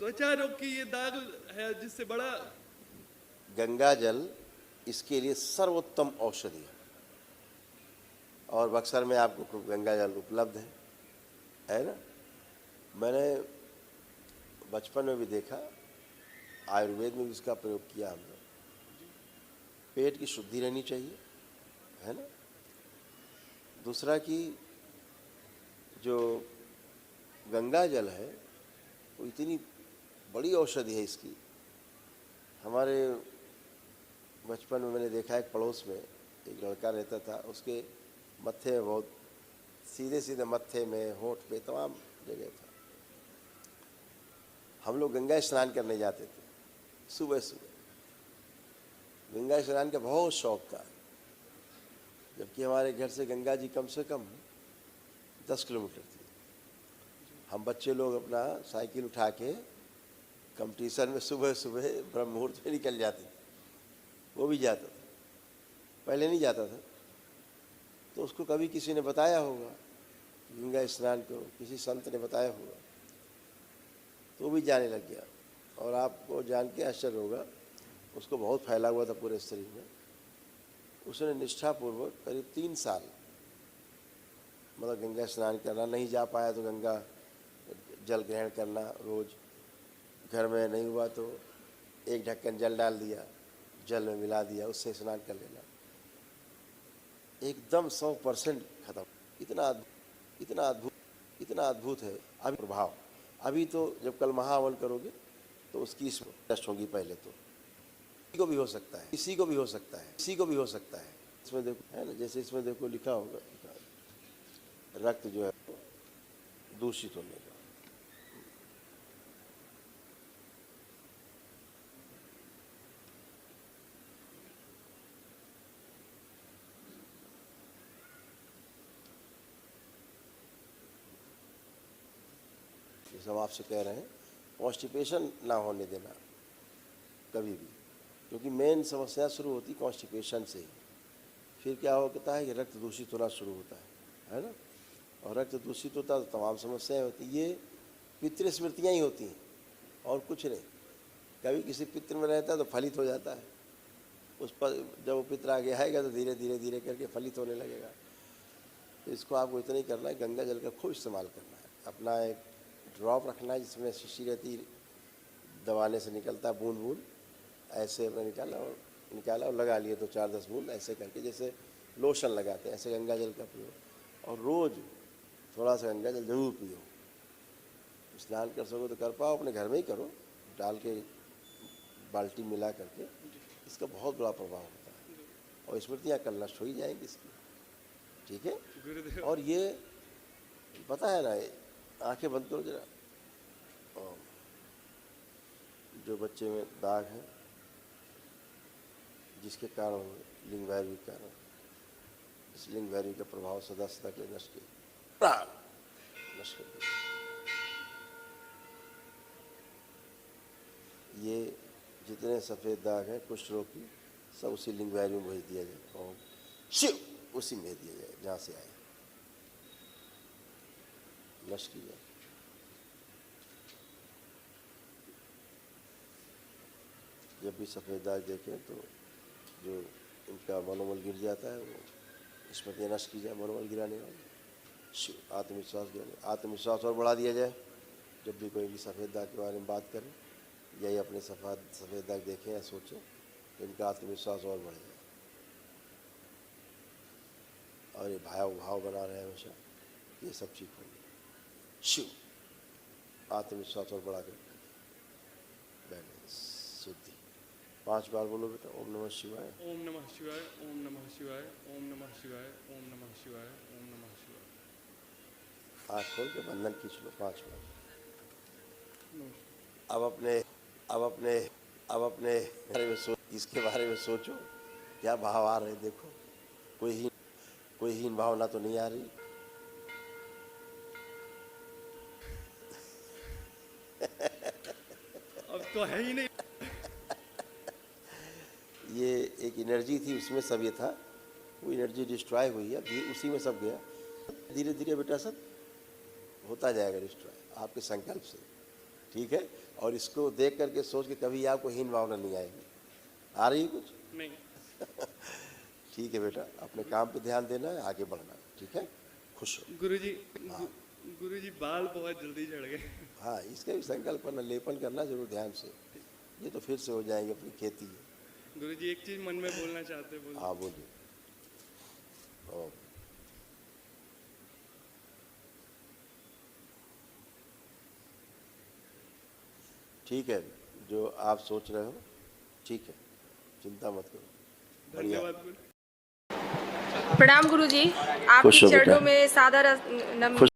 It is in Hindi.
त्वचा रोग की ये दाग है जिससे बड़ा गंगा जल इसके लिए सर्वोत्तम औषधि है और बक्सर में आपको गंगा जल उपलब्ध है ना। मैंने बचपन में भी देखा, आयुर्वेद में भी इसका प्रयोग किया हमने। पेट की शुद्धि रहनी चाहिए, है ना। दूसरा कि जो गंगा जल है वो इतनी बड़ी औषधि है इसकी। हमारे बचपन में मैंने देखा एक पड़ोस में एक लड़का रहता था, उसके मत्थे में बहुत सीधे सीधे मत्थे में, होठ पे, तमाम जगह था। हम लोग गंगा स्नान करने जाते थे सुबह सुबह। गंगा स्नान का बहुत शौक था, जबकि हमारे घर से गंगा जी कम से कम 10 किलोमीटर थी। हम बच्चे लोग अपना साइकिल उठा के कंपटीशन में सुबह सुबह ब्रह्म मुहूर्त में निकल जाते थे। वो भी जाता था, पहले नहीं जाता था, तो उसको कभी किसी ने बताया होगा गंगा स्नान करो, किसी संत ने बताया होगा, तो वो भी जाने लग गया। और आपको जान के आश्चर्य होगा, उसको बहुत फैला हुआ था पूरे शरीर में। उसने निष्ठापूर्वक करीब 3 साल मतलब गंगा स्नान करना, नहीं जा पाया तो गंगा जल ग्रहण करना रोज, घर में नहीं हुआ तो एक ढक्कन जल डाल दिया, जल में मिला दिया, उससे स्नान कर लेना। एकदम 100% खत्म। इतना अद्भुत है अभी प्रभाव। अभी तो जब कल महाहवन करोगे तो उसकी टेस्ट होगी। पहले तो किसी को भी हो सकता है, किसी को भी हो सकता है, किसी को भी हो सकता है। इसमें देखो है ना, जैसे इसमें देखो लिखा होगा रक्त जो है दूषित होने का। जैसे हम आपसे कह रहे हैं, कॉन्स्टिपेशन ना होने देना कभी भी, क्योंकि मेन समस्या शुरू होती कॉन्स्टिपेशन से ही। फिर क्या होता है कि रक्त दूषित होना शुरू होता है ना। और रक्त दूषित होता है तो तमाम समस्याएं होती। ये पितृ स्मृतियाँ ही होती हैं और कुछ नहीं। कभी किसी पितृ में रहता है तो फलित हो जाता है, उस पर जब वो पितृ आगे आएगा तो धीरे धीरे धीरे करके फलित होने लगेगा। तो इसको आपको इतना ही करना है, गंगा जल का खूब इस्तेमाल करना है। अपना एक ड्रॉप रखना है जिसमें शीशी रहती, दबाने से निकलता है बूंद बूंद, ऐसे में निकाला और लगा लिए तो 4-10 बूंद ऐसे करके, जैसे लोशन लगाते हैं ऐसे गंगा जल का प्रयोग। और रोज़ थोड़ा सा गंगा जल जरूर पियो। स्नान कर सको तो कर पाओ, अपने घर में ही करो, डाल के बाल्टी मिला करके। इसका बहुत बड़ा प्रभाव होता है और स्मृतियाँ कल नष्ट हो ही जाएंगी इसकी, ठीक है। और ये पता है ना, आंखें बंद करो जरा, जो बच्चे में दाग है जिसके कारण लिंग वैरी के कारण, इस लिंग वैरी का प्रभाव सदा सदा के नष्ट कर दिया। ये जितने सफ़ेद दाग हैं कुष्ठ रोग की, सब उसी लिंग वैरी में भेज दिया जाए और शिव उसी में भेज दिया जाए जहाँ से आए, नष्ट की जाए। जब भी सफ़ेद दाग देखें तो जो इनका मनोबल गिर जाता है वो स्मृतियाँ नष्ट की जाए, मनोबल गिराने वाली, आत्मविश्वास गिराने, आत्मविश्वास और बढ़ा दिया जाए। जब भी कोई भी सफ़ेद दाग के बारे में बात करें, यही अपने सफ़ेद दाग देखें या सोचें तो इनका आत्मविश्वास और बढ़ जाए और ये भाव बना रहे हमेशा, ये सब ठीक होंगे। शिव आत्मविश्वास और बढ़ा कर बैलेंस शुद्धि। 5 बार बोलो बेटा, ओम नमः शिवाय, ओम नमः शिवाय, ओम नमः शिवाय, ओम नमः शिवाय, ओम नमः शिवाय, ओम नमः शिवाय। आँख खोल के बंधन खींच लो 5 बार। अब अपने बारे में इसके बारे में सोचो, क्या भाव आ रहे देखो। कोई हीन भावना तो नहीं आ रही। अब तो है ही नहीं। ये एक एनर्जी थी, उसमें सब ये था, वो एनर्जी डिस्ट्रॉय हुई है, उसी में सब गया। धीरे धीरे बेटा सब होता जाएगा डिस्ट्रॉय आपके संकल्प से, ठीक है। और इसको देख करके सोच के कभी आपको हीन भावना नहीं आएगी। आ रही है कुछ? नहीं। ठीक है बेटा, अपने काम पे ध्यान देना है, आगे बढ़ना है, ठीक है? खुश हो। गुरुजी गुरुजी बाल बहुत जल्दी झड़ गए। हाँ, इसका भी संकल्प करना, लेपन करना जरूर ध्यान से, ये तो फिर से हो जाएंगे, अपनी खेती है। गुरुजी एक चीज मन में बोलना चाहते हैं, बोलिए। हाँ बोलिए। ओम। ठीक है, जो आप सोच रहे हो ठीक है, चिंता मत करो। बढ़िया। धन्यवाद गुरु। प्रणाम गुरुजी, खुश आपके हो बेटा। चरणों में सादर खुश